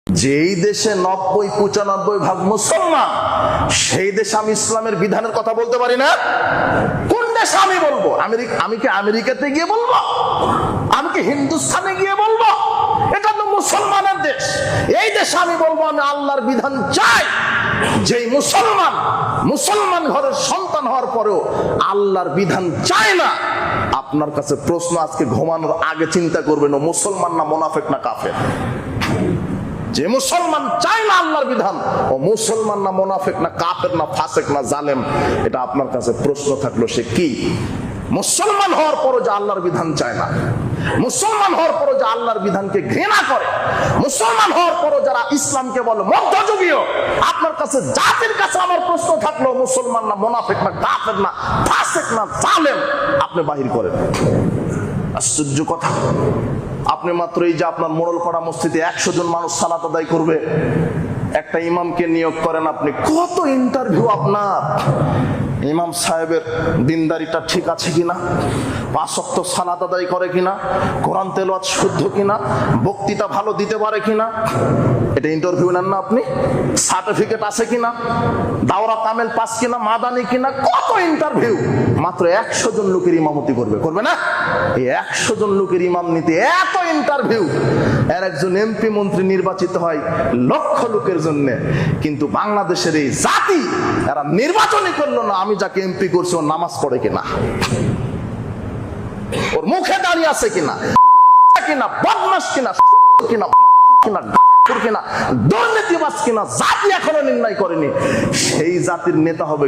যেই দেশে 90-95% মুসলমান, সেই দেশে আমি ইসলামের বিধানের কথা বলতে পারি না? কোন দেশে আমি বলবো? আমি কি আমেরিকাতে গিয়ে বলবো? আমি কি হিন্দুস্তানে গিয়ে বলবো? এটা তো মুসলমানের দেশ। এই দেশে আমি বলবো আমি আল্লাহর বিধান চাই। যেই মুসলমান ঘরের সন্তান হওয়ার পরেও আল্লাহর বিধান চায় না, আপনার কাছে প্রশ্ন, আজকে ঘুমানোর আগে চিন্তা করবেন ও মুসলমান না মুনাফিক না কাফের? যে মুসলমান চায় না আল্লাহর বিধান, ও মুসলমান না মুনাফিক না কাফের না ফাসিক না জালেম? এটা আপনার কাছে প্রশ্ন থাকলো, সে কি? মুসলমান হওয়ার পরও যে আল্লাহর বিধান চায় না, মুসলমান হওয়ার পরও যে আল্লাহর বিধানকে ঘৃণা করে, মুসলমান হওয়ার পরও যারা ইসলামকে বলে মধ্যযুগীয়, আপনার কাছে জাতির কাছে আমার প্রশ্ন থাকলো, মুসলমান না মুনাফিক না কাফের না ফাসিক না জালেম? আপনি বাহির করেন। আশ্চর্য কথা। আপনি মাত্র এই যে আপনার মোড়লপাড়া মসজিদে 100 জন মানুষ সালাত আদায় করবে, একটা ইমামকে নিয়োগ করেন আপনি, কত ইন্টারভিউ আপনার। ইমাম সাহেবের দিনদারিটা ঠিক আছে কিনা, 5 ওয়াক্ত সালাত আদায় করে কিনা, কোরআন তেলাওয়াত শুদ্ধ কিনা, বক্তৃতা ভালো দিতে পারে কিনা, এটা ইন্টারভিউ নেন না আপনি? সার্টিফিকেট আছে কিনা, দাওরা কামেল পাস কিনা, মাদানি কিনা, কত ইন্টারভিউ। মাত্র 100 জন লোকের ইমামতি করবে না? এই 100 জন লোকের ইমাম নিতে এত ইন্টারভিউ। এর একজন এমপি মন্ত্রী নির্বাচিত হয় লক্ষ লোকের জন্য, কিন্তু বাংলাদেশের এই জাতি এরা নির্বাচনই করলো না আমি যাকে এমপি করছি ওর নামাজ পড়ে কিনা, ওর মুখে দাঁড়িয়ে আছে কিনা, বদমাশ কিনা, দুর্নীতিবাজ কিনা, জাতি এখনো নির্ণয় করেনি। সেই জাতির নেতা হবে